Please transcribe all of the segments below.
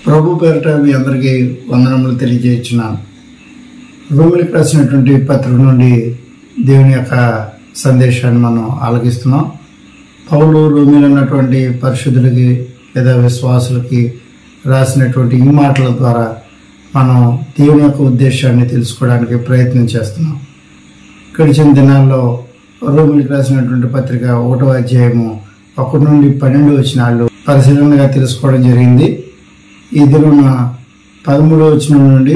ప్రభు పేరిట మీ అందరికీ వందనములు తెలియజేస్తున్నాను. రోమిలకు రాసినటువంటి పత్రిక నుండి దేవుని యొక్క సందేశాన్ని మనం ఆలకిస్తున్నాం. పౌలు రోమిలో ఉన్నటువంటి పరిశుద్ధులకి లేదా విశ్వాసులకి రాసినటువంటి ఈ మాటల ద్వారా మనం దేవుని యొక్క ఉద్దేశాన్ని తెలుసుకోవడానికి ప్రయత్నం చేస్తున్నాం. గడిచిన దినాల్లో రోమిలకు రాసినటువంటి పత్రిక 1వ అధ్యాయము 1 నుండి 12 వచనాలు పరిశీలనగా తెలుసుకోవడం జరిగింది. ఈ దినం 13వ వచనం నుండి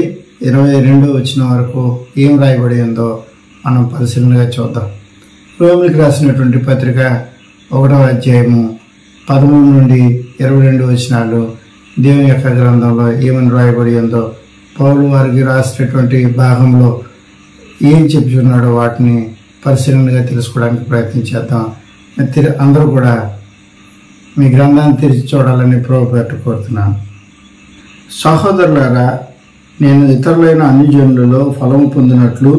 22వ వచనం వరకు ఏం రాయబడి ఉందో మనం పరిశీలనగా చూద్దాం. రోమిలకు రాసినటువంటి పత్రిక 1వ అధ్యాయము 13 నుండి 22 వచనాలు దేవుని యొక్క గ్రంథంలో ఏమని రాయబడి ఉందో, పౌలు వారికి రాసినటువంటి భాగంలో ఏం చెప్తున్నాడో వాటిని పరిశీలనగా తెలుసుకోవడానికి ప్రయత్నం చేద్దాం. అందరూ కూడా మీ గ్రంథాన్ని తెరిచి చూడాలని ప్రభువుపేట కోరుతున్నాను. సహోదరులారా, నేను ఇతరులైన అన్ని జనులలో ఫలం పొందినట్లు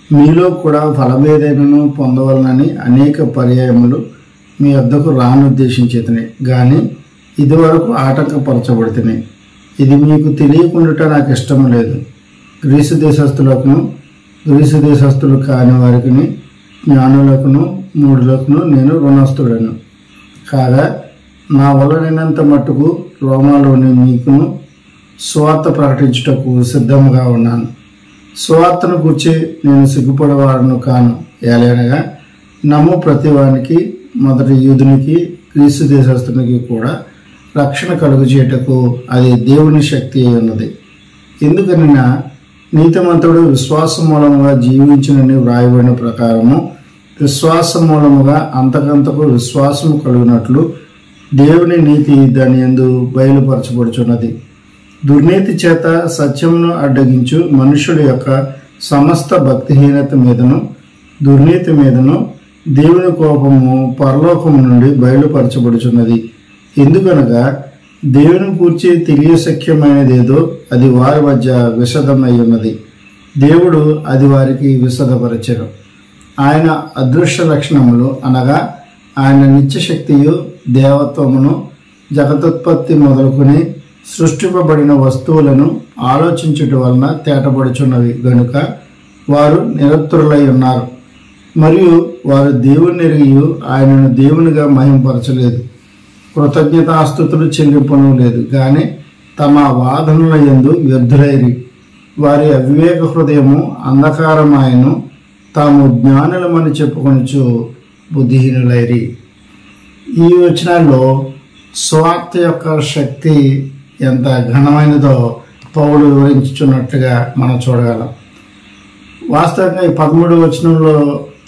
మీలో కూడా ఫలమేదైనను పొందవలనని అనేక పర్యాయములు మీ వద్దకు రానుద్దేశించేతని, కానీ ఇదివరకు ఆటంకపరచబడుతుంది. ఇది మీకు తెలియకుండా నాకు ఇష్టం లేదు. గ్రీసు దేశస్థులు కాని వారికి, జ్ఞానులకును మూఢులకును నేను రుణస్థుడను. కాగా నా వలనైనంత మట్టుకు రోమాలోని మీకును సువార్త ప్రకటించుటకు సిద్ధముగా ఉన్నాను. సువార్తను గురించి నేను సిగ్గుపడేవాడను కాను. ఏలైనగా నమ్ము ప్రతివానికి, మొదట యూదునికి గ్రీసు దేశస్థునికి కూడా రక్షణ కలుగు చేయటకు అది దేవుని శక్తి అయి ఉన్నది. ఎందుకనైనా నీతిమంతుడు విశ్వాసం మూలముగా జీవించునని వ్రాయబడిన ప్రకారము విశ్వాసం మూలముగా అంతకంతకు విశ్వాసము కలుగునట్లు దేవుని నీతి దాని యందు బయలుపరచబడుచున్నది. దుర్నీతి చేత సత్యమును అడ్డగించు మనుషుల యొక్క సమస్త భక్తిహీనత మీదను దుర్నీతి మీదను దేవుని కోపము పరలోకము నుండి బయలుపరచబడుచున్నది. ఎందుకనగా దేవుని గూర్చి తెలియశక్యమైనదేదో అది వారి మధ్య విశదమై ఉన్నది. దేవుడు అది వారికి విశదపరచెను. ఆయన అదృశ్య లక్షణములు అనగా ఆయన నిత్యశక్తియు దేవత్వమును జగతుత్పత్తి మొదలుకొని సృష్టింపబడిన వస్తువులను ఆలోచించుట వలన తేటపడుచున్నవి గనుక వారు నిరతులై ఉన్నారు. మరియు వారు దేవుని ఎరిగి ఆయనను దేవునిగా మహింపరచలేదు, కృతజ్ఞతాస్తుతులు చెల్లింపను లేదు, కానీ తమ వాదనల యందు వ్యర్థులైరి. వారి అవివేక హృదయము అంధకారమాయను, తాము జ్ఞానులమని చెప్పుకొనుచు బుద్ధిహీనులైరి. ఈ వచనాల్లో సువార్త యొక్క శక్తి ఎంత ఘనమైనదో పౌలు వివరించున్నట్లుగా మనం చూడగలం. వాస్తవంగా ఈ 13వ వచనంలో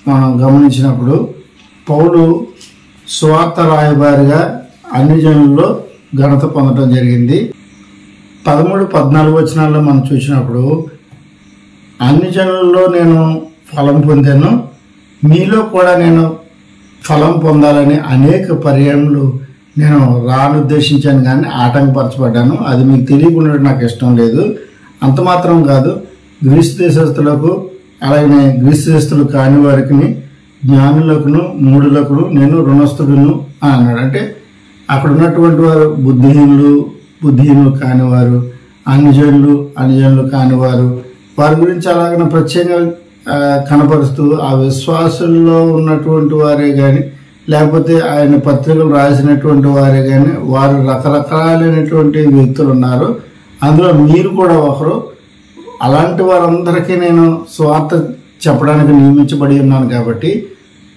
మనం గమనించినప్పుడు పౌలు సువార్త రాయబారిగా అన్ని జనుల్లో ఘనత పొందడం జరిగింది. 13, 14 వచనాల్లో మనం చూసినప్పుడు అన్ని జనుల్లో నేను ఫలం పొందాను, మీలో కూడా నేను ఫలం పొందాలని అనేక పర్యాయములు నేను రానుద్దేశించాను, కానీ ఆటంకపరచబడ్డాను. అది మీకు తెలియకుండా నాకు ఇష్టం లేదు. అంత మాత్రం కాదు, గ్రీసు దేశస్తులకు అలాగే గ్రీసు దేశస్తులు కాని వారికి, జ్ఞానులకును మూఢులకును నేను రుణస్థుడును అని అన్నాడు. అంటే అక్కడ ఉన్నటువంటి వారు బుద్ధిహీనులు కానివారు, అన్యజనులు కానివారు, వారి గురించి అలాగనే ప్రత్యేకంగా కనపరుస్తూ ఆ విశ్వాసుల్లో ఉన్నటువంటి వారే కానీ లేకపోతే ఆయన పత్రికలు రాసినటువంటి వారే కానీ వారు రకరకాలైనటువంటి వ్యక్తులు ఉన్నారు. అందులో మీరు కూడా ఒకరు. అలాంటి వారందరికీ నేను స్వార్థ చెప్పడానికి నియమించబడి ఉన్నాను. కాబట్టి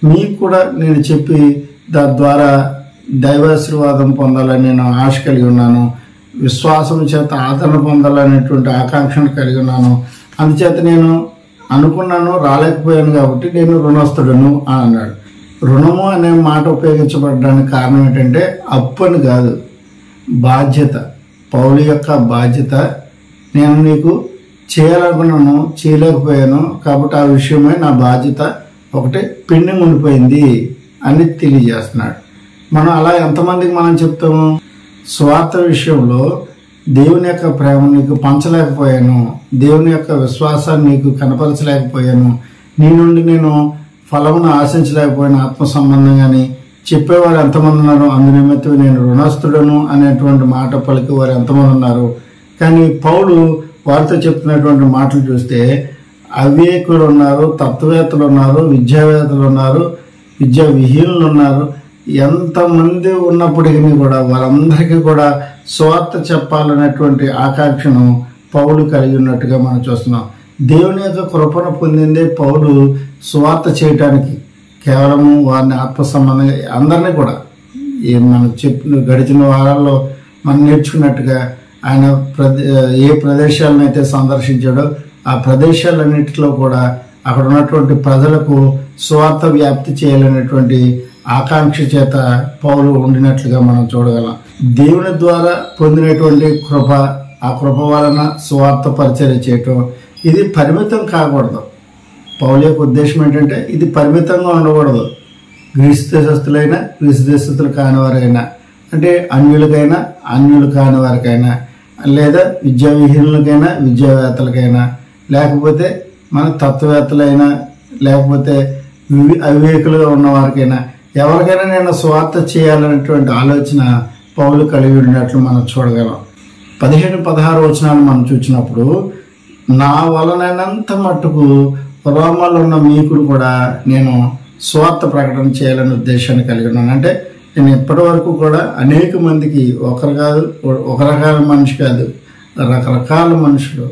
మీకు కూడా నేను చెప్పి దాని ద్వారా దైవాశీర్వాదం పొందాలని నేను ఆశ కలిగి ఉన్నాను. విశ్వాసం చేత ఆదరణ పొందాలనేటువంటి ఆకాంక్షను కలిగి ఉన్నాను. అందుచేత నేను అనుకున్నాను, రాలేకపోయాను, కాబట్టి నేను రుణస్థుడను అని అన్నాడు. రుణము అనే మాట ఉపయోగించబడడానికి కారణం ఏంటంటే అప్పు అని కాదు, బాధ్యత. పౌలు యొక్క బాధ్యత, నేను నీకు చేయాలనుకున్నాను, చేయలేకపోయాను, కాబట్టి ఆ విషయమై నా బాధ్యత ఒకటి పెండింగ్ ఉండిపోయింది అని తెలియజేస్తున్నాడు. మనం అలా ఎంతమందికి మనం చెప్తాము? స్వార్థ విషయంలో దేవుని యొక్క ప్రేమ నీకు పంచలేకపోయాను, దేవుని యొక్క విశ్వాసాన్ని నీకు కనపరచలేకపోయాను, నీ నుండి నేను ఫలమును ఆశించలేకపోయాను, ఆత్మ సంబంధం కానీ చెప్పేవారు ఎంతమంది ఉన్నారు, అందునిమిత్తం నేను రుణస్థుడను అనేటువంటి మాట పలికి వారు ఎంతమంది ఉన్నారు. కానీ పౌలు వారితో చెప్తున్నటువంటి మాటలు చూస్తే అవివేకులు ఉన్నారు, తత్వవేత్తలు ఉన్నారు, విద్యావేత్తలు ఉన్నారు, విద్యా విహీనులు ఉన్నారు. ఎంతమంది ఉన్నప్పటికీ కూడా వారందరికీ కూడా సువార్త చెప్పాలనేటువంటి ఆకాంక్షను పౌలు కలిగి ఉన్నట్టుగా మనం చూస్తున్నాం. దేవుని యొక్క కృపను పొందిందే పౌలు సువార్త చేయటానికి. కేవలము వారిని ఆత్మ సంబంధంగా అందరినీ కూడా మనం గడిచిన వారాల్లో మనం నేర్చుకున్నట్టుగా ఆయన ఏ ప్రదేశాలను అయితే సందర్శించాడో ఆ ప్రదేశాలన్నింటిలో కూడా అక్కడ ఉన్నటువంటి ప్రజలకు సువార్త వ్యాప్తి చేయాలనేటువంటి ఆకాంక్ష చేత పౌలు ఉండినట్లుగా మనం చూడగలం. దేవుని ద్వారా పొందినటువంటి కృప, ఆ కృప వలన సువార్త పరిచర్య చేయటం ఇది పరిమితం కాకూడదు. పౌలు యొక్క ఉద్దేశం ఏంటంటే ఇది పరిమితంగా ఉండకూడదు. గ్రీసు దేశస్తులైనా, గ్రీసు దేశస్తులు కాని వారైనా, అంటే అన్యులకైనా అన్యులు కాని వారికైనా, లేదా విద్యా విహీనులకైనా విద్యావేత్తలకైనా, లేకపోతే మన తత్వవేత్తలైనా, లేకపోతే అవివేకులుగా ఉన్న వారికైనా, ఎవరికైనా నేను స్వార్థ చేయాలనేటువంటి ఆలోచన పౌలు కలిగి ఉన్నట్లు మనం చూడగలం. 15-16 వచనాలు మనం చూసినప్పుడు, నా వలనైనంత మట్టుకు రోమాలో ఉన్న మీకులు కూడా నేను స్వార్థ ప్రకటన చేయాలనే ఉద్దేశాన్ని కలిగి ఉన్నాను. అంటే నేను ఇప్పటి వరకు కూడా అనేక మందికి ఒక రకాల మనిషి కాదు, రకరకాల మనుషులు,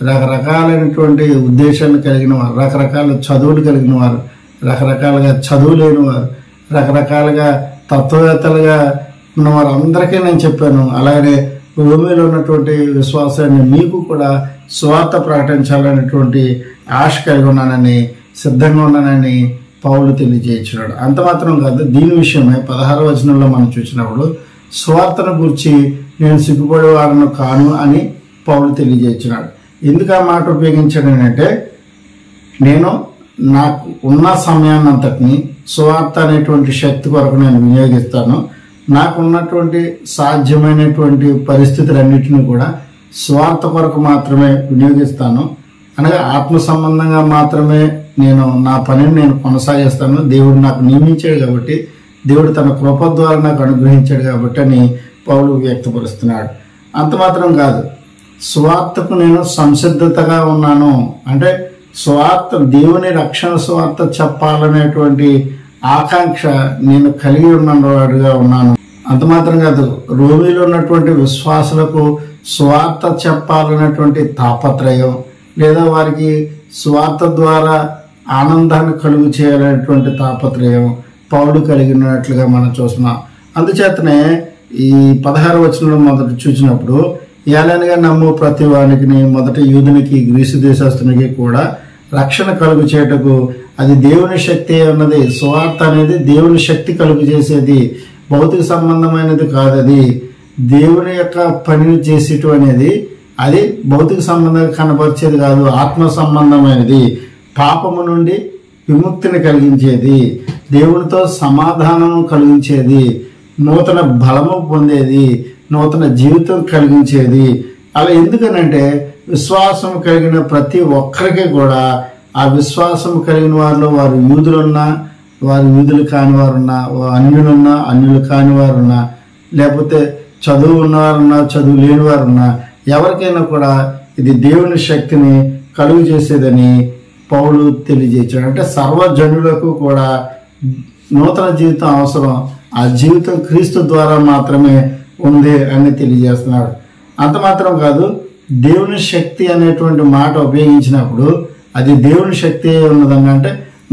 రకరకాలైనటువంటి ఉద్దేశాలు కలిగిన వారు, రకరకాల చదువులు కలిగిన వారు, రకరకాలుగా చదువు లేని వారు, రకరకాలుగా తత్వవేత్తలుగా ఉన్నవారు అందరికీ నేను చెప్పాను. అలాగే భూమిలో ఉన్నటువంటి విశ్వాసాన్ని మీకు కూడా స్వార్థ ప్రకటించాలనేటువంటి ఆశ కలిగి ఉన్నానని, సిద్ధంగా ఉన్నానని పౌలు తెలియజేయించున్నాడు. అంత మాత్రం కాదు, దీని విషయమై 16వ వచనంలో మనం చూసినప్పుడు స్వార్థను గురించి నేను సిగ్గుపడేవాడను కాను అని పౌలు తెలియజేయించున్నాడు. ఎందుకు ఆ మాట ఉపయోగించాడంటే, నేను నాకు ఉన్న సమయాన్ని అంతటిని సువార్త అనేటువంటి శక్తి కొరకు నేను వినియోగిస్తాను. నాకున్నటువంటి సాధ్యమైనటువంటి పరిస్థితులన్నిటినీ కూడా స్వార్థ కొరకు మాత్రమే వినియోగిస్తాను. అనగా ఆత్మ సంబంధంగా మాత్రమే నేను నా పనిని నేను కొనసాగిస్తాను. దేవుడు నాకు నియమించాడు కాబట్టి, దేవుడు తన కృప ద్వారా నాకు అనుగ్రహించాడు కాబట్టి అని పౌలు వ్యక్తపరుస్తున్నాడు. అంత మాత్రం కాదు, స్వార్థకు నేను సంసిద్ధతగా ఉన్నాను. అంటే స్వార్థ, దేవుని రక్షణ స్వార్థ చెప్పాలనేటువంటి ఆకాంక్ష నేను కలిగి ఉన్నవాడుగా ఉన్నాను. అంత మాత్రం కాదు, రోమిలో ఉన్నటువంటి విశ్వాసులకు స్వార్థ చెప్పాలనేటువంటి తాపత్రయం, లేదా వారికి స్వార్థ ద్వారా ఆనందాన్ని కలుగు చేయాలనేటువంటి తాపత్రయం పౌలు కలిగినట్లుగా మనం చూస్తున్నాం. అందుచేతనే ఈ 16వ వచనంలో మొదట చూసినప్పుడు, ఏలనగా నమ్ము ప్రతి వానికి, మొదట యూదునికి గ్రీసు దేశస్తునికి కూడా రక్షణ కలుగు చేయటకు అది దేవుని శక్తి అన్నది. సువార్త అనేది దేవుని శక్తి కలుగు చేసేది, భౌతిక సంబంధమైనది కాదు. అది దేవుని యొక్క పనిని చేసేటు అనేది అది భౌతిక సంబంధంగా కనపరిచేది కాదు, ఆత్మ సంబంధమైనది. పాపము నుండి విముక్తిని కలిగించేది, దేవునితో సమాధానం కలిగించేది, నూతన బలము పొందేది, నూతన జీవితం కలిగించేది. అలా ఎందుకనంటే విశ్వాసం కలిగిన ప్రతి ఒక్కరికి కూడా, ఆ విశ్వాసం కలిగిన వారిలో వారు యూదులున్నా, వారు యూదులు కాని వారున్నా, అన్యులున్నా, అన్యులు కాని వారున్నా, లేకపోతే చదువు ఉన్నవారున్నా, చదువు లేని వారున్నా, ఎవరికైనా కూడా ఇది దేవుని శక్తిని కలుగు చేసేదని పౌలు తెలియజేశాడు. అంటే సర్వజనులకు కూడా నూతన జీవితం అవసరం, ఆ జీవితం క్రీస్తు ద్వారా మాత్రమే ఉంది అని తెలియజేస్తున్నాడు. అంత మాత్రం కాదు, దేవుని శక్తి అనేటువంటి మాట ఉపయోగించినప్పుడు అది దేవుని శక్తి ఉన్నదని, అంటే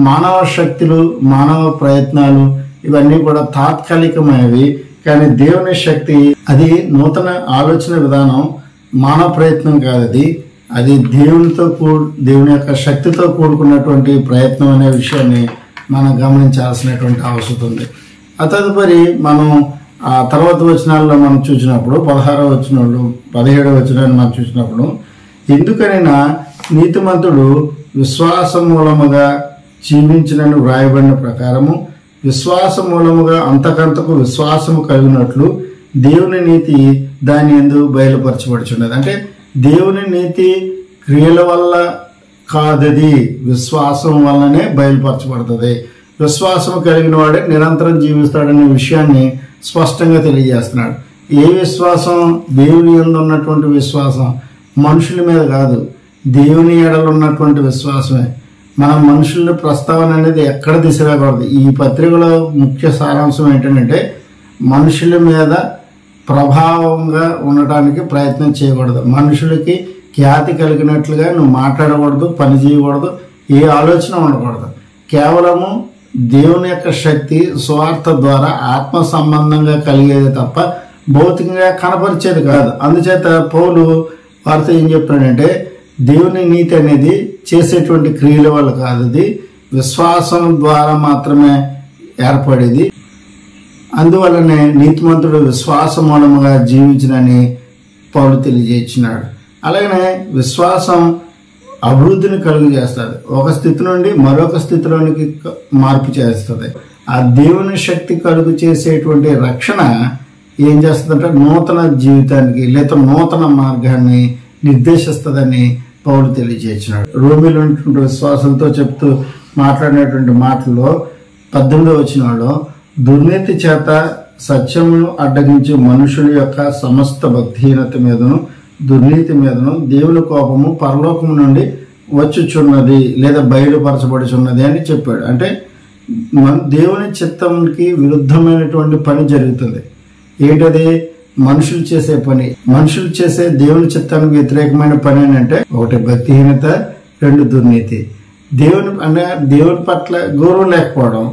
మానవ శక్తులు, మానవ ప్రయత్నాలు ఇవన్నీ కూడా తాత్కాలికమైనవి. కానీ దేవుని శక్తి అది నూతన ఆలోచన విధానం, మానవ ప్రయత్నం కాదు. అది దేవునితో దేవుని యొక్క శక్తితో కూడుకున్నటువంటి ప్రయత్నం అనే విషయాన్ని మనం గమనించాల్సినటువంటి అవసరం ఉంది. ఆ తదుపరి మనం ఆ తర్వాత వచనాల్లో మనం చూసినప్పుడు 16వ వచనంలో 17వ వచనాన్ని మనం చూసినప్పుడు, ఎందుకనైనా నీతిమంతుడు విశ్వాస మూలముగా జీవించినను వ్రాయబడిన ప్రకారము విశ్వాస మూలముగా అంతకంతకు విశ్వాసము కలిగినట్లు దేవుని నీతి దాని యందు బయలుపరచబడుచున్నది. అంటే దేవుని నీతి క్రియల వల్ల కాదది, విశ్వాసం వల్లనే బయలుపరచబడుతుంది. విశ్వాసం కలిగిన వాడే నిరంతరం జీవిస్తాడనే విషయాన్ని స్పష్టంగా తెలియజేస్తున్నాడు. ఏ విశ్వాసం? దేవుని యందు ఉన్నటువంటి విశ్వాసం, మనుషుల మీద కాదు, దేవుని ఎడల ఉన్నటువంటి విశ్వాసమే. మన మనుషుల ప్రస్తావన అనేది ఎక్కడ తీసుకురాకూడదు. ఈ పత్రికలో ముఖ్య సారాంశం ఏంటంటే మనుషుల మీద ప్రభావంగా ఉండటానికి ప్రయత్నం చేయకూడదు. మనుషులకి ఖ్యాతి కలిగినట్లుగా నువ్వు మాట్లాడకూడదు, పని చేయకూడదు, ఏ ఆలోచన ఉండకూడదు. కేవలము దేవుని యొక్క శక్తి స్వార్థ ద్వారా ఆత్మ సంబంధంగా కలిగేది తప్ప భౌతికంగా కనపరిచేది కాదు. అందుచేత పౌలు వారితో ఏం చెప్తున్నాడంటే దేవుని నీతి అనేది చేసేటువంటి క్రియల వల్ల కాదు, అది విశ్వాసం ద్వారా మాత్రమే ఏర్పడేది. అందువల్లనే నీతిమంతుడు విశ్వాస మూలముగా జీవించనని పౌలు తెలియజేస్తున్నాడు. అలాగనే విశ్వాసం అభివృద్ధిని కలుగు చేస్తుంది, ఒక స్థితి నుండి మరొక స్థితిలోనికి మార్పు చేస్తుంది. ఆ దేవుని శక్తి కలుగు చేసేటువంటి రక్షణ ఏం చేస్తుందంటే నూతన జీవితానికి లేదా నూతన మార్గాన్ని నిర్దేశిస్తుందని పౌలు తెలియజేస్తున్నాడు. రోమిలో ఉన్నటువంటి విశ్వాసంతో చెప్తూ మాట్లాడినటువంటి మాటల్లో 18వ వచనంలో దుర్నీతి చేత సత్యమును అడ్డగించే మనుషుల యొక్క సమస్త భక్తిహీనత మీదను దుర్నీతి మీదను దేవుని కోపము పరలోకము నుండి వచ్చుచున్నది లేదా బయలుపరచబడుచున్నది అని చెప్పాడు. అంటే దేవుని చిత్తానికి విరుద్ధమైనటువంటి పని జరుగుతుంది. ఏంటది? మనుషులు చేసే పని. మనుషులు చేసే దేవుని చిత్తానికి వ్యతిరేకమైన పని అంటే ఒకటి భక్తిహీనత, 2 దుర్నీతి. దేవుని పట్ల గౌరవం లేకపోవడం,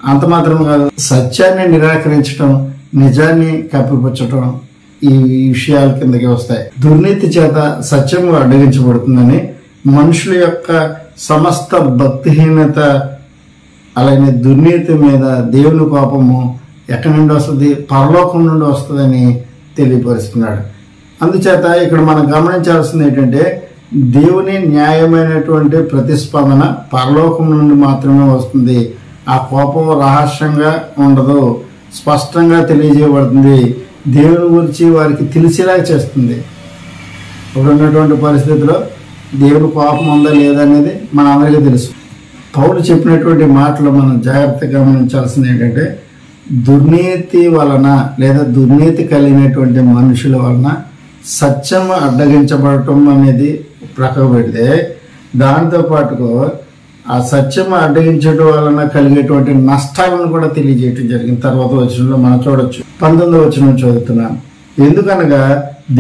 అంత మాత్రం కాదు, సత్యాన్ని నిరాకరించడం, నిజాన్ని కప్పిపుచ్చటం, ఈ విషయాల కిందకి వస్తాయి. దుర్నీతి చేత సత్యము అడ్డగించబడుతుందని మనుషుల యొక్క సమస్త భక్తిహీనత అలాగే దుర్నీతి మీద దేవుని కోపము ఎక్కడి నుండి వస్తుంది? పరలోకం నుండి వస్తుందని తెలియపరుస్తున్నాడు. అందుచేత ఇక్కడ మనం గమనించాల్సింది ఏంటంటే దేవుని న్యాయమైనటువంటి ప్రతిస్పందన పరలోకం నుండి మాత్రమే వస్తుంది. ఆ కోపం రహస్యంగా ఉండదు, స్పష్టంగా తెలియజేయబడుతుంది. దేవుని గురించి వారికి తెలిసేలా చేస్తుంది. ఇప్పుడు ఉన్నటువంటి పరిస్థితిలో దేవుని కోపం ఉందా లేదా అనేది మన అందరికీ తెలుసు. పౌలు చెప్పినటువంటి మాటలు మనం జాగ్రత్తగా గమనించాల్సింది ఏంటంటే దుర్నీతి వలన లేదా దుర్నీతి కలిగినటువంటి మనుషుల వలన సత్యం అడ్డగించబడటం అనేది ప్రక్కకు పెడితే దాంతో పాటుగా ఆ సత్యం అడ్డగించడం వలన కలిగేటువంటి నష్టాలను కూడా తెలియజేయటం జరిగింది. తర్వాత వచనంలో మనం చూడొచ్చు. 19వ వచనం చదువుతున్నాను. ఎందుకనగా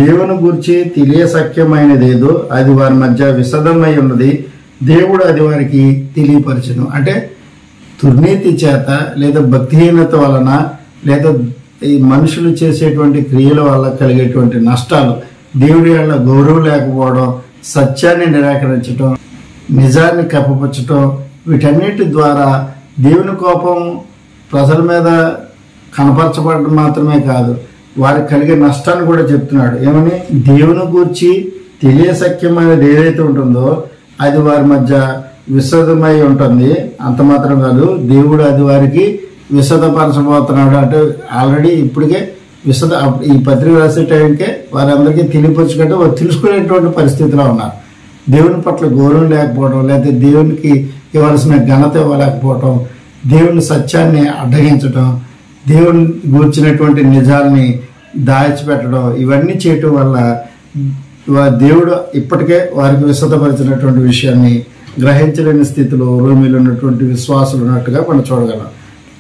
దేవుని గురించి తెలియశక్యమైనదేదో అది వారి మధ్య విశదమై ఉన్నది, దేవుడు అది వారికి తెలియపరచును. అంటే దుర్నీతి చేత లేదా భక్తిహీనత వలన లేదా ఈ మనుషులు చేసేటువంటి క్రియల వల్ల కలిగేటువంటి నష్టాలు, దేవుడి వల్ల గౌరవం లేకపోవడం, సత్యాన్ని నిరాకరించడం, నిజాన్ని కప్పపుచ్చటం, వీటన్నిటి ద్వారా దేవుని కోపం ప్రజల మీద కనపరచబడడం మాత్రమే కాదు, వారికి కలిగే నష్టాన్ని కూడా చెప్తున్నాడు. ఏమని? దేవుని గూర్చి తెలియశక్యమైనది ఏదైతే ఉంటుందో అది వారి మధ్య విశదమై ఉంటుంది. అంత మాత్రం కాదు, దేవుడు అది వారికి విశదపరచబోతున్నాడు. అంటే ఆల్రెడీ ఇప్పటికే ఈ పత్రిక రాసే టైంకే వారందరికీ తెలియపరచుకుంటే వారు తెలుసుకునేటువంటి పరిస్థితిలో ఉన్నారు. దేవుని పట్ల గౌరవం లేకపోవడం, లేకపోతే దేవునికి ఇవ్వాల్సిన ఘనత ఇవ్వలేకపోవడం, దేవుని సత్యాన్ని అడ్డగించడం, దేవుని గూర్చినటువంటి నిజాల్ని దాచిపెట్టడం, ఇవన్నీ చేయటం వల్ల దేవుడు ఇప్పటికే వారికి విశదపరిచినటువంటి విషయాన్ని గ్రహించలేని స్థితిలో రోమిలో ఉన్నటువంటి విశ్వాసులు ఉన్నట్టుగా మనం చూడగలం.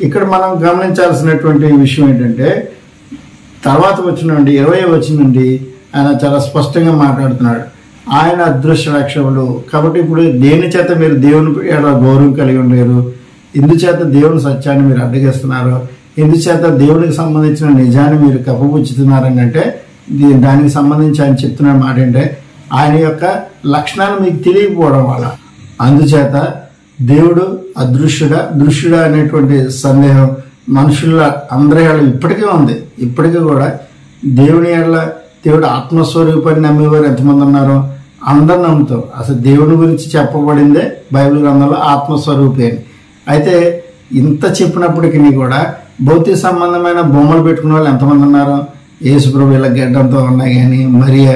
ఇక్కడ మనం గమనించాల్సినటువంటి విషయం ఏంటంటే తర్వాత వచ్చిన నుండి 20వ వచనం నుండి ఆయన చాలా స్పష్టంగా మాట్లాడుతున్నాడు. ఆయన అదృశ్య లక్ష్యములు. కాబట్టి ఇప్పుడు దేని చేత మీరు దేవుని గౌరవం కలిగి ఉండలేరు? ఎందుచేత దేవుని సత్యాన్ని మీరు అడ్డగిస్తున్నారు? ఎందుచేత దేవునికి సంబంధించిన నిజాన్ని మీరు కప్పపుచ్చుతున్నారని అంటే దానికి సంబంధించి ఆయన చెప్తున్న మాట ఏంటంటే ఆయన యొక్క లక్షణాలు మీకు తెలియకపోవడం వల్ల. అందుచేత దేవుడు అదృశ్యుడా దృశ్యుడా అనేటువంటి సందేహం మనుషుల అందరి ఇప్పటికీ ఉంది. ఇప్పటికీ కూడా దేవుడు ఆత్మస్వరూపాన్ని నమ్మేవారు ఎంతమంది ఉన్నారో అందరు నమ్ముతారు. అసలు దేవుని గురించి చెప్పబడిందే బైబిల్ గ్రంథంలో ఆత్మస్వరూపి అని. అయితే ఇంత చెప్పినప్పటికీ కూడా భౌతిక సంబంధమైన బొమ్మలు పెట్టుకునే వాళ్ళు ఎంతమంది ఉన్నారు? యేసుప్రభు ఇలా గడ్డంతో ఉన్నాయి కానీ, మరియ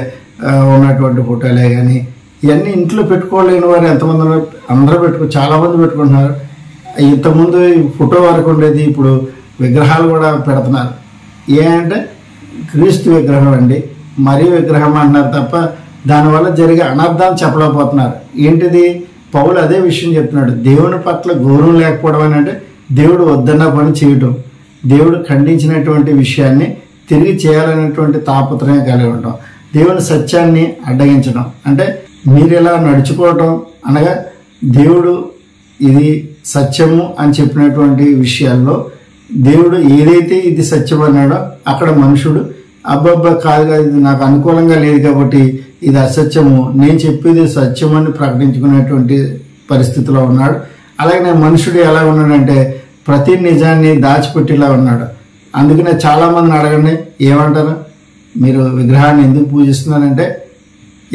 ఉన్నటువంటి ఫోటోలే కానీ, ఇవన్నీ ఇంట్లో పెట్టుకోలేని వారు ఎంతమంది ఉన్నారు? అందరూ చాలా మంది పెట్టుకుంటున్నారు. ఇంతకుముందు ఫోటో వరకు ఉండేది, ఇప్పుడు విగ్రహాలు కూడా పెడుతున్నారు. అంటే క్రీస్తు విగ్రహం అండి, మరీ విగ్రహం అంటున్నారు తప్ప దానివల్ల జరిగే అనర్థాలు చెప్పలేకపోతున్నారు. ఏంటిది? పౌలు అదే విషయం చెప్తున్నాడు. దేవుని పట్ల గౌరవం లేకపోవడం అని అంటే దేవుడు వద్దన్న పని చేయటం, దేవుడు ఖండించినటువంటి విషయాన్ని తిరిగి చేయాలనేటువంటి తాపత్రయం కలిగి ఉండటం, దేవుని సత్యాన్ని అడ్డగించడం. అంటే మీరు ఇలా నడుచుకోవటం అనగా దేవుడు ఇది సత్యము అని చెప్పినటువంటి విషయాల్లో దేవుడు ఏదైతే ఇది సత్యం అన్నాడో అక్కడ మనుషుడు అబ్బబ్బా కాదుగా, ఇది నాకు అనుకూలంగా లేదు కాబట్టి ఇది అసత్యము, నేను చెప్పేది సత్యం అని ప్రకటించుకునేటువంటి పరిస్థితిలో ఉన్నాడు. అలాగే మనుషుడు ఎలా ఉన్నాడంటే ప్రతి నిజాన్ని దాచిపెట్టేలా ఉన్నాడు. అందుకనే చాలా మందిని అడగండి, ఏమంటారు? మీరు విగ్రహాన్ని ఎందుకు పూజిస్తున్నారంటే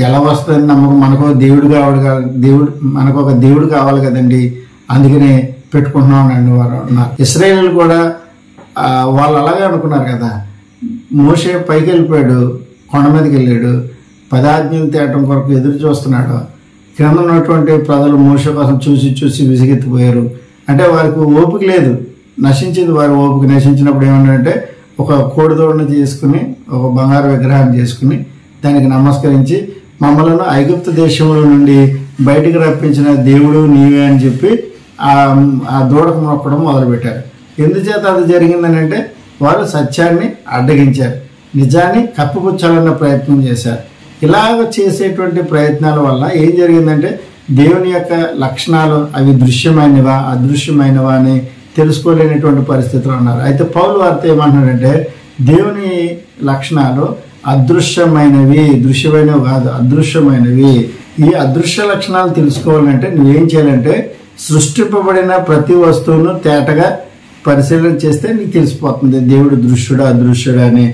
ఎలా వస్తుంది నమ్మకం, మనకు దేవుడు కావాలి, మనకు ఒక దేవుడు కావాలి కదండి, అందుకనే పెట్టుకుంటున్నాం అండి వారు అన్నారు. ఇశ్రాయేలు కూడా వాళ్ళు అలాగే అనుకున్నారు కదా. మోషే పైకి వెళ్ళిపోయాడు, కొండ మీదకి వెళ్ళాడు, 10 ఆజ్ఞలు తేటం కొరకు ఎదురు చూస్తున్నాడు. కింద ఉన్నటువంటి ప్రజలు మోషే కోసం చూసి చూసి విసిగెత్తిపోయారు. అంటే వారికి ఓపిక లేదు, నశించింది వారి ఓపిక. నశించినప్పుడు ఏమన్నారంటే ఒక కోడిదోడని చేసుకుని ఒక బంగారు విగ్రహాన్ని చేసుకుని దానికి నమస్కరించి మమ్మల్ని ఐగుప్తు దేశంలో నుండి బయటికి రప్పించిన దేవుడు నీవే అని చెప్పి ఆ దూడకు మొక్కడం మొదలుపెట్టారు. ఎందుచేత అది జరిగిందని అంటే వారు సత్యాన్ని అడ్డగించారు, నిజాన్ని కప్పిపుచ్చాలన్న ప్రయత్నం చేశారు. ఇలాగ చేసేటువంటి ప్రయత్నాల వల్ల ఏం జరిగిందంటే దేవుని యొక్క లక్షణాలు అవి దృశ్యమైనవా అదృశ్యమైనవా అని తెలుసుకోలేనటువంటి పరిస్థితిలో ఉన్నారు. అయితే పౌలు వార్త ఏమంటున్నాడంటే దేవుని లక్షణాలు అదృశ్యమైనవి, దృశ్యమైనవి కాదు, అదృశ్యమైనవి. ఈ అదృశ్య లక్షణాలు తెలుసుకోవాలంటే నువ్వేం చేయాలంటే సృష్టింపబడిన ప్రతి వస్తువును తేటగా పరిశీలన చేస్తే నీకు తెలిసిపోతుంది దేవుడు దృశ్యుడా అదృశ్యుడా అని.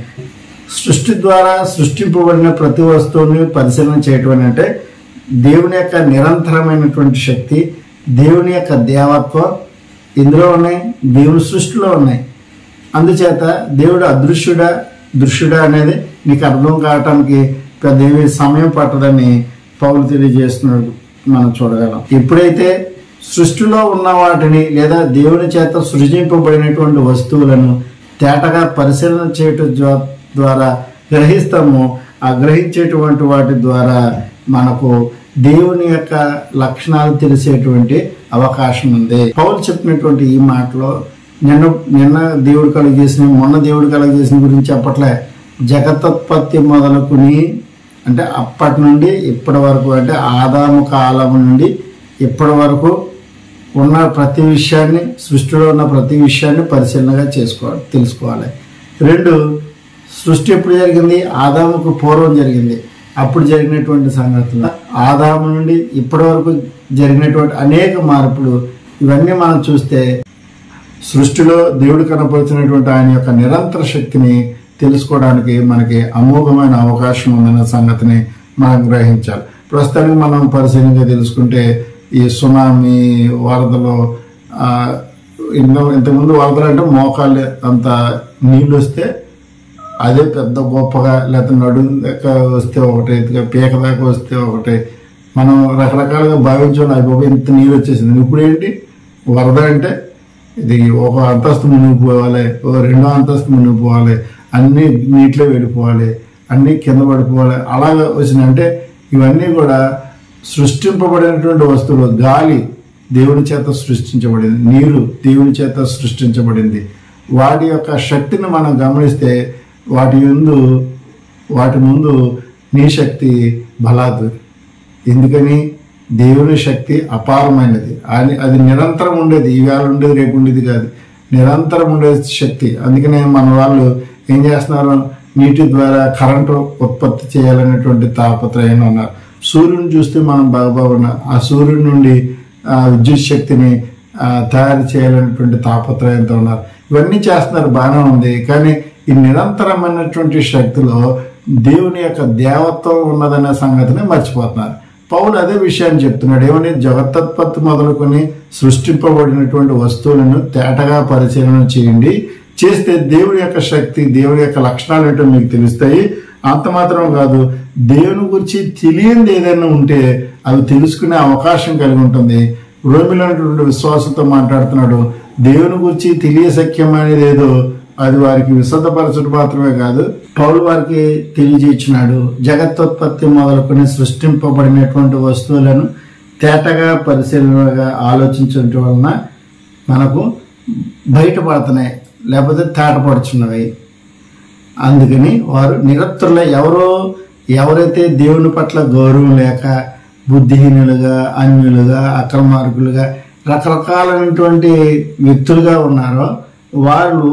సృష్టి ద్వారా సృష్టింపబడిన ప్రతి వస్తువుని పరిశీలన చేయటం అంటే దేవుని యొక్క నిరంతరమైనటువంటి శక్తి, దేవుని యొక్క దేవత్వం ఇందులో ఉన్నాయి, దేవుని సృష్టిలో ఉన్నాయి. అందుచేత దేవుడు అదృశ్యుడా దృశ్యుడా అనేది నీకు అర్థం కావటానికి పెద్ద ఏమీ సమయం పట్టదని పౌలు తెలియజేస్తున్నాడు, మనం చూడగలం. ఎప్పుడైతే సృష్టిలో ఉన్న వాటిని లేదా దేవుని చేత సృజింపబడినటువంటి వస్తువులను తేటగా పరిశీలన చేయటం ద్వారా గ్రహిస్తామో ఆ గ్రహించేటువంటి వాటి ద్వారా మనకు దేవుని యొక్క లక్షణాలు తెలిసేటువంటి అవకాశం ఉంది. పౌలు చెప్పినటువంటి ఈ మాటలో నిన్న దేవుడు కలుగజేసిన మొన్న దేవుడు కలుగజేసిన గురించి చెప్పట్లే. జగతోత్పత్తి మొదలుకుని అంటే అప్పటి నుండి ఇప్పటి వరకు, అంటే ఆదాము కాలం నుండి ఇప్పటి వరకు ఉన్న ప్రతి విషయాన్ని, సృష్టిలో ఉన్న ప్రతి విషయాన్ని పరిశీలనగా తెలుసుకోవాలి. 2, సృష్టి ఎప్పుడు జరిగింది? ఆదాముకు పూర్వం జరిగింది. అప్పుడు జరిగినటువంటి సంగతులు, ఆదాము నుండి ఇప్పటి వరకు జరిగినటువంటి అనేక మార్పులు, ఇవన్నీ మనం చూస్తే సృష్టిలో దేవుడు కనపరిచినటువంటి ఆయన యొక్క నిరంతర శక్తిని తెలుసుకోవడానికి మనకి అమోఘమైన అవకాశం ఉందన్న సంగతిని మనం గ్రహించాలి. ప్రస్తుతానికి మనం పరిశీలనగా తెలుసుకుంటే ఈ సునామీ వరదలో ఇంతకుముందు వరదలు అంటే మోకాళ్ళు అంత నీళ్ళు వస్తే అదే పెద్ద గొప్పగా, లేకపోతే నడుము దాకా వస్తే ఒకటి, పీక దాకా వస్తే ఒకటి, మనం రకరకాలుగా భావించాలి. అవి ఇంత నీళ్ళు వచ్చేసింది. ఇప్పుడు ఏంటి వరద అంటే ఇది ఒక అంతస్తు మునిగిపోవాలి, ఒక 2వ అంతస్తు మునిగిపోవాలి, అన్నీ నీటిలో వెళ్ళిపోవాలి, అన్నీ కింద పడిపోవాలి, అలాగే వచ్చినాయి. అంటే ఇవన్నీ కూడా సృష్టింపబడినటువంటి వస్తువులు. గాలి దేవుని చేత సృష్టించబడింది, నీరు దేవుని చేత సృష్టించబడింది. వాటి యొక్క శక్తిని మనం గమనిస్తే వాటి ముందు నీ శక్తి బలాదు. ఎందుకని? దేవుని శక్తి అపారమైనది, అది నిరంతరం ఉండేది. ఈవేళ ఉండేది రేపు ఉండేది కాదు, నిరంతరం ఉండే శక్తి. అందుకనే మన వాళ్ళు ఏం చేస్తున్నారు? నీటి ద్వారా కరెంటు ఉత్పత్తి చేయాలనేటువంటి తాపత్రయంలో ఉన్నారు. సూర్యుని చూస్తే మనం బాగున్నాం, ఆ సూర్యుడి నుండి విద్యుత్ శక్తిని తయారు చేయాలనేటువంటి తాపత్రయంతో ఉన్నారు. ఇవన్నీ చేస్తున్నారు, బాగానే ఉంది. కానీ ఈ నిరంతరమైనటువంటి శక్తిలో దేవుని యొక్క దేవత్వం ఉన్నదనే సంగతిని మర్చిపోతున్నారు. పౌలు అదే విషయాన్ని చెప్తున్నాడు. ఏమని? జగత్తోత్పత్తి మొదలుకొని సృష్టింపబడినటువంటి వస్తువులను తేటగా పరిశీలన చేయండి, చేస్తే దేవుడి యొక్క శక్తి, దేవుడి యొక్క లక్షణాలు ఏంటో మీకు తెలుస్తాయి. అంత మాత్రం కాదు, దేవుని గురించి తెలియనిది ఏదైనా ఉంటే అవి తెలుసుకునే అవకాశం కలిగి ఉంటుంది. రోమిలో ఉన్నటువంటి విశ్వాసంతో మాట్లాడుతున్నాడు. దేవుని గురించి తెలియసఖ్యం అనేది ఏదో అది వారికి విశదపరచడం మాత్రమే కాదు, పౌలు వారికి తెలియజేస్తున్నాడు. జగత్తోత్పత్తి మొదలుకొని సృష్టింపబడినటువంటి వస్తువులను తేటగా పరిశీలనగా ఆలోచించడం వలన మనకు బయటపడుతున్నాయి, లేకపోతే తేటపడుచున్నవి. అందుకని వారు నిరత్తుల ఎవరైతే దేవుని పట్ల గౌరవం లేక బుద్ధిహీనులుగా, అన్యులుగా, అక్రమార్గులుగా, రకరకాలైనటువంటి వ్యక్తులుగా ఉన్నారో వాళ్ళు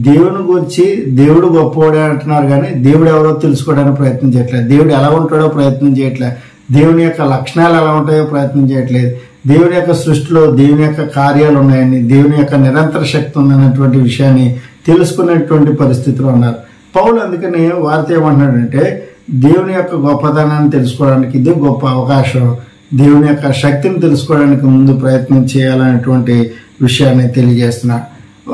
దేవుని గురించి దేవుడు గొప్పవాడే అంటున్నారు, కానీ దేవుడు ఎవరో తెలుసుకోవడానికి ప్రయత్నం చేయట్లేదు. దేవుడు ఎలా ఉంటాడో ప్రయత్నం చేయట్లేదు. దేవుని యొక్క లక్షణాలు ఎలా ఉంటాయో ప్రయత్నం చేయట్లేదు. దేవుని యొక్క సృష్టిలో దేవుని యొక్క కార్యాలు ఉన్నాయని, దేవుని యొక్క నిరంతర శక్తి ఉందన్నటువంటి విషయాన్ని తెలుసుకునేటువంటి పరిస్థితిలో ఉన్నారు. పౌలు అందుకని వారితో ఏమంటున్నాడంటే, దేవుని యొక్క గొప్పతనాన్ని తెలుసుకోవడానికి ఇదే గొప్ప అవకాశం. దేవుని యొక్క శక్తిని తెలుసుకోవడానికి ముందు ప్రయత్నం చేయాలనేటువంటి విషయాన్ని తెలియజేస్తున్నాడు.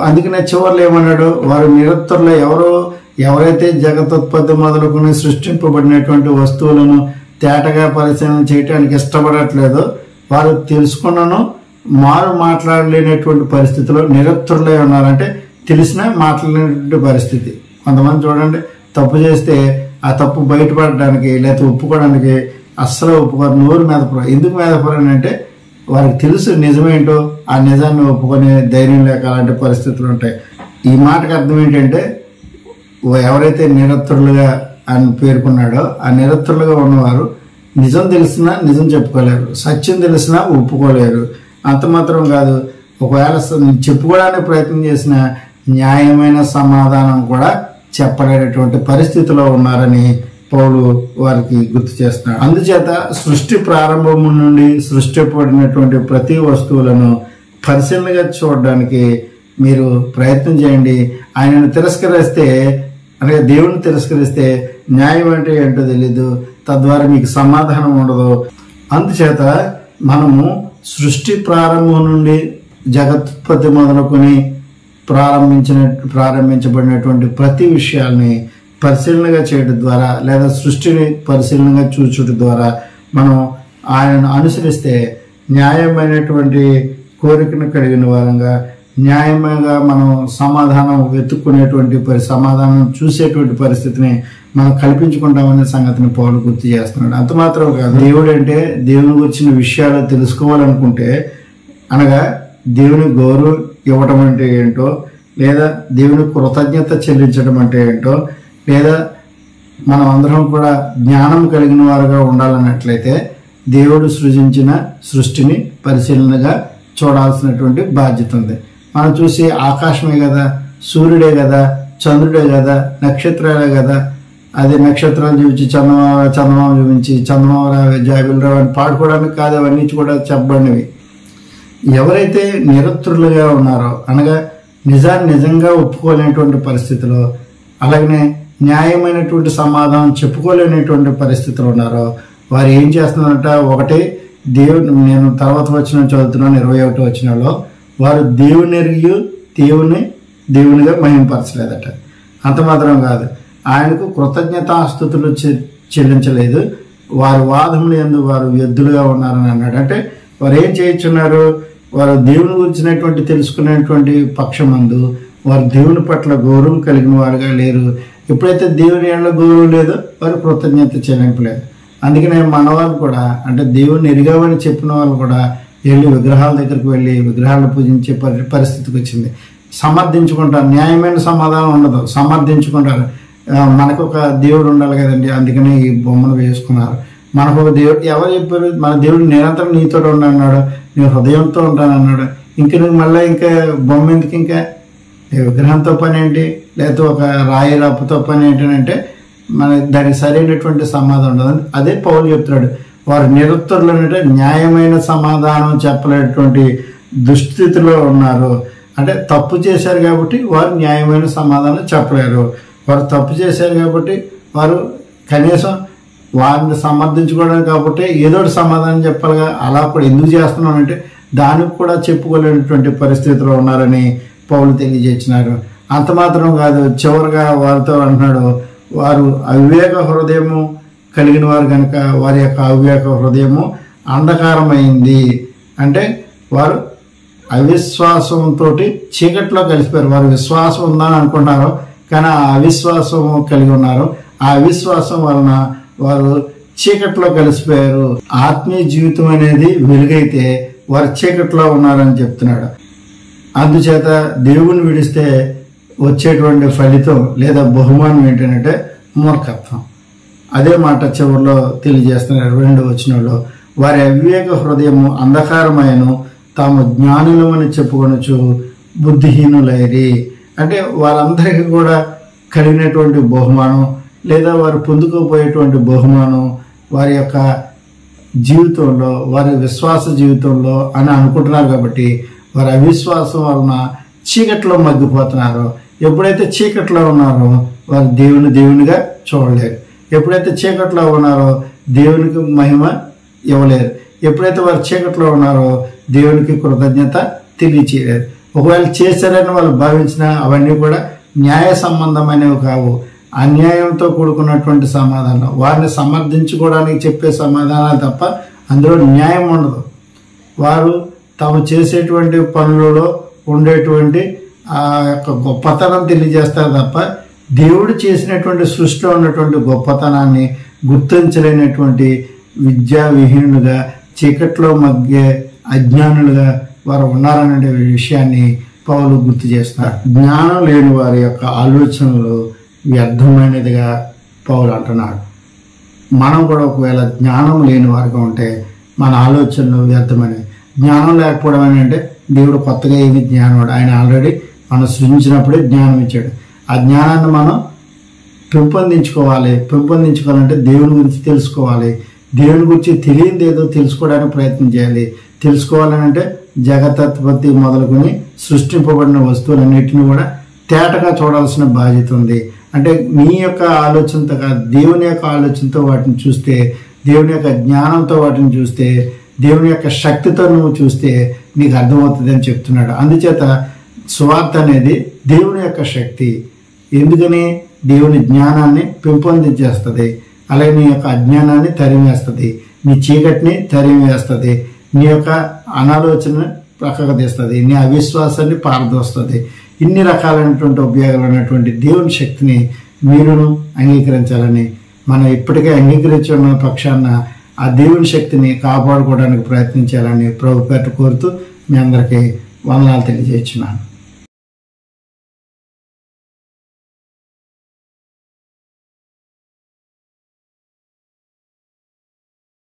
అందుకనే చివరిలో ఏమన్నాడు, వారు నిరత్తరులు ఎవరైతే జగతోత్పత్తి మొదలుకొని సృష్టింపబడినటువంటి వస్తువులను తేటగా పరిశీలన చేయడానికి ఇష్టపడట్లేదో వారు తెలుసుకున్నాను మారు మాట్లాడలేనటువంటి పరిస్థితిలో నిరత్తరులై ఉన్నారంటే తెలిసినా మాట్లాడలేనటువంటి పరిస్థితి. కొంతమంది చూడండి, తప్పు చేస్తే ఆ తప్పు బయటపడడానికి లేకపోతే ఒప్పుకోవడానికి అస్సలు ఒప్పుకోరు, నోరు మీదపరు. ఎందుకు మీదపరు అంటే వారికి తెలుసు నిజమేంటో, ఆ నిజాన్ని ఒప్పుకునే ధైర్యం లేక అలాంటి పరిస్థితులు ఉంటాయి. ఈ మాటకు అర్థం ఏంటంటే, ఎవరైతే నిరత్తరులుగా అని పేర్కొన్నాడో ఆ నిరత్తరులుగా ఉన్నవారు నిజం తెలిసినా నిజం చెప్పుకోలేరు, సత్యం తెలిసినా ఒప్పుకోలేరు. అంత మాత్రం కాదు, ఒకవేళ చెప్పుకోవడానికి ప్రయత్నం చేసిన న్యాయమైన సమాధానం కూడా చెప్పలేనటువంటి పరిస్థితిలో ఉన్నారని పౌలు వారికి గుర్తు చేస్తున్నాడు. అందుచేత సృష్టి ప్రారంభం నుండి సృష్టిపడినటువంటి ప్రతి వస్తువులను పరిశీలనగా చూడడానికి మీరు ప్రయత్నం చేయండి. ఆయనను తిరస్కరిస్తే, అనగా దేవుని తిరస్కరిస్తే న్యాయం అంటే ఏంటో తెలీదు, తద్వారా మీకు సమాధానం ఉండదు. అందుచేత మనము సృష్టి ప్రారంభం నుండి జగత్పత్తి మొదలుకొని ప్రారంభించబడినటువంటి ప్రతి విషయాల్ని పరిశీలనగా చేయడం ద్వారా లేదా సృష్టిని పరిశీలనగా చూచుట ద్వారా మనం ఆయనను అనుసరిస్తే న్యాయమైనటువంటి కోరికను కలిగిన వారంగా, న్యాయంగా మనం సమాధానం వెతుక్కునేటువంటి సమాధానం చూసేటువంటి పరిస్థితిని మనం కల్పించుకుంటామనే సంగతిని పౌలు గుర్తు చేస్తున్నాడు. అంత మాత్రం కాదు, దేవుడు అంటే దేవుని గురించిన విషయాలు తెలుసుకోవాలనుకుంటే, అనగా దేవుని గౌరవం ఇవ్వటం అంటే ఏంటో, లేదా దేవుని కృతజ్ఞత చెల్లించడం అంటే ఏంటో, లేదా మనం అందరం కూడా జ్ఞానం కలిగిన వారుగా ఉండాలన్నట్లయితే దేవుడు సృజించిన సృష్టిని పరిశీలనగా చూడాల్సినటువంటి బాధ్యత ఉంది. మనం చూసి ఆకాశమే కదా, సూర్యుడే కదా, చంద్రుడే కదా, నక్షత్రాలే కదా, అదే నక్షత్రాలు చూపించి చందమామ చూపించి చందమామ జాబిలు రావు అని పాడుకోవడానికి కాదు, అవన్నీ కూడా చెప్పబడినవి. ఎవరైతే నిరత్రులుగా ఉన్నారో, అనగా నిజాన్ని నిజంగా ఒప్పుకోలేనటువంటి పరిస్థితిలో, అలాగనే న్యాయమైనటువంటి సమాధానం చెప్పుకోలేనటువంటి పరిస్థితులు ఉన్నారో వారు ఏం చేస్తున్నారట, ఒకటి దేవుని, నేను తర్వాత వచనం చదువుతున్నాను 21వ వచనంలో, వారు దేవుని ఎరిగి దేవునిగా మహిమపరచలేదట. అంత మాత్రం కాదు, ఆయనకు కృతజ్ఞతాస్తుతులు చెల్లించలేదు, వారి వాదములు యందు వారు ఎద్దులుగా ఉన్నారని అన్నాడు. అంటే వారు ఏం చేయించున్నారు, వారు దేవుని గురించినటువంటి తెలుసుకునేటువంటి పక్షమందు వారు దేవుని పట్ల గౌరవం కలిగిన వారుగా లేరు. ఎప్పుడైతే దేవుని ఏళ్ళ గౌరవం లేదో వారు కృతజ్ఞత చెల్లింపలేదు. అందుకనే మన వాళ్ళు కూడా, అంటే దేవుని ఎరిగామని చెప్పిన వాళ్ళు కూడా వెళ్ళి విగ్రహాల దగ్గరికి వెళ్ళి విగ్రహాలను పూజించే పరిస్థితికి వచ్చింది. సమర్థించుకుంటారు, న్యాయమైన సమాధానం ఉండదు, సమర్థించుకుంటారు. మనకు ఒక దేవుడు ఉండాలి కదండి, అందుకని ఈ బొమ్మను వేసుకున్నారు. మనకు ఒక దేవుడు ఎవరు చెప్పారు, మన దేవుడు నిరంతరం నీతో ఉండన్నాడు, నీ హృదయంతో ఉంటానన్నాడు. ఇంక నువ్వు మళ్ళీ ఇంకా బొమ్మ ఎందుకు, ఇంకా విగ్రహంతో పని ఏంటి, లేకపోతే ఒక రాయి రప్పుతో పని ఏంటంటే మన దానికి సరైనటువంటి సమాధానం ఉండదు. అదే పౌలు చెప్తున్నాడు, వారు నిరుత్తరులు అంటే న్యాయమైన సమాధానం చెప్పలేనటువంటి దుస్థితిలో ఉన్నారు. అంటే తప్పు చేశారు కాబట్టి వారు న్యాయమైన సమాధానం చెప్పలేరు. వారు తప్పు చేశారు కాబట్టి వారు కనీసం వారిని సమర్థించుకోవడానికి కాబట్టి ఏదో సమాధానం చెప్పాలిగా. అలా కూడా ఎందుకు చేస్తున్నామంటే దానికి కూడా చెప్పుకోలేనటువంటి పరిస్థితిలో ఉన్నారని పౌలు తెలియజేసినారు. అంత మాత్రం కాదు, చివరిగా వారితో అంటున్నాడు, వారు అవివేక హృదయము కలిగిన వారు కనుక వారి యొక్క అవివేక హృదయము అంధకారమైంది. అంటే వారు అవిశ్వాసంతో చీకట్లో కలిసిపోయారు. వారు విశ్వాసం ఉందని అనుకుంటున్నారు, కానీ ఆ అవిశ్వాసం కలిగి ఉన్నారు. ఆ అవిశ్వాసం వలన వారు చీకట్లో కలిసిపోయారు. ఆత్మీయ జీవితం అనేది వెలుగైతే వారు చీకట్లో ఉన్నారని చెప్తున్నాడు. అందుచేత దేవుని విడిస్తే వచ్చేటువంటి ఫలితం లేదా బహుమానం ఏంటంటే మూర్ఖత్వం. అదే మాట చివరిలో తెలియజేస్తున్నారు 2వ వచనంలో, వారి అవివేక హృదయము అంధకారమైనను తాము జ్ఞానులమని చెప్పుకొనొచ్చు బుద్ధిహీనులైరి. అంటే వారందరికీ కూడా కలిగినటువంటి బహుమానం లేదా వారు పొందుకోపోయేటువంటి బహుమానం వారి యొక్క జీవితంలో, వారి విశ్వాస జీవితంలో అని అనుకుంటున్నారు. కాబట్టి వారి అవిశ్వాసం వలన చీకట్లో మగ్గిపోతున్నారు. ఎప్పుడైతే చీకట్లో ఉన్నారో వారు దేవునిగా చూడలేరు. ఎప్పుడైతే చీకట్లో ఉన్నారో దేవునికి మహిమ ఇవ్వలేరు. ఎప్పుడైతే వారు చీకట్లో ఉన్నారో దేవునికి కృతజ్ఞత తెలియచేయలేరు. ఒకవేళ చేశారని వాళ్ళు భావించినా అవన్నీ కూడా న్యాయ సంబంధమైనవి కావు, అన్యాయంతో కూడుకున్నటువంటి సమాధానం. వారిని సమర్థించుకోవడానికి చెప్పే సమాధానాలు తప్ప అందులో న్యాయం ఉండదు. వారు తాము చేసేటువంటి పనులలో ఉండేటువంటి ఆ యొక్క గొప్పతనం తెలియజేస్తారు తప్ప దేవుడు చేసినటువంటి సృష్టిలో ఉన్నటువంటి గొప్పతనాన్ని గుర్తించలేనటువంటి విద్యా విహీనులుగా చీకట్లో మధ్య అజ్ఞానులుగా వారు ఉన్నారనే విషయాన్ని పౌలు గుర్తు చేస్తారు. జ్ఞానం లేని వారి యొక్క ఆలోచనలు వ్యర్థమైనదిగా పౌలు అంటున్నాడు. మనం కూడా ఒకవేళ జ్ఞానం లేని వారిగా ఉంటే మన ఆలోచనలు వ్యర్థమైనవి. జ్ఞానం లేకపోవడం అంటే దేవుడు కొత్తగా ఏమి జ్ఞానం, ఆయన ఆల్రెడీ మనం సృజించినప్పుడే జ్ఞానం ఇచ్చాడు. ఆ జ్ఞానాన్ని మనం పెంపొందించుకోవాలంటే దేవుని గురించి తెలుసుకోవాలి. దేవుని గురించి తెలియదు ఏదో తెలుసుకోవడానికి ప్రయత్నం చేయాలి. తెలుసుకోవాలంటే జగతత్పత్తి మొదలుకొని సృష్టింపబడిన వస్తువులన్నిటిని కూడా తేటగా చూడాల్సిన బాధ్యత ఉంది. అంటే నీ యొక్క ఆలోచనతో కాదు, దేవుని యొక్క ఆలోచనతో వాటిని చూస్తే, దేవుని యొక్క జ్ఞానంతో వాటిని చూస్తే, దేవుని యొక్క శక్తితో నువ్వు చూస్తే నీకు అర్థమవుతుంది అని చెప్తున్నాడు. అందుచేత సువార్త అనేది దేవుని యొక్క శక్తి. ఎందుకని? దేవుని జ్ఞానాన్ని పెంపొందించేస్తుంది, అలాగే నీ యొక్క అజ్ఞానాన్ని తరిమేస్తుంది, నీ చీకటిని తరిమేస్తుంది, నీ యొక్క అనాలోచన ప్రక్కకు తీస్తుంది, నీ అవిశ్వాసాన్ని పారదోస్తుంది. ఇన్ని రకాలైనటువంటి ఉపయోగాలు ఉన్నటువంటి దేవుని శక్తిని మీరును అంగీకరించాలని, మనం ఇప్పటికే అంగీకరించి ఉన్న పక్షాన ఆ దేవుని శక్తిని కాపాడుకోవడానికి ప్రయత్నించాలని ప్రభు పేట కోరుతూ మీ అందరికీ వందనాలు తెలియజేస్తున్నాను.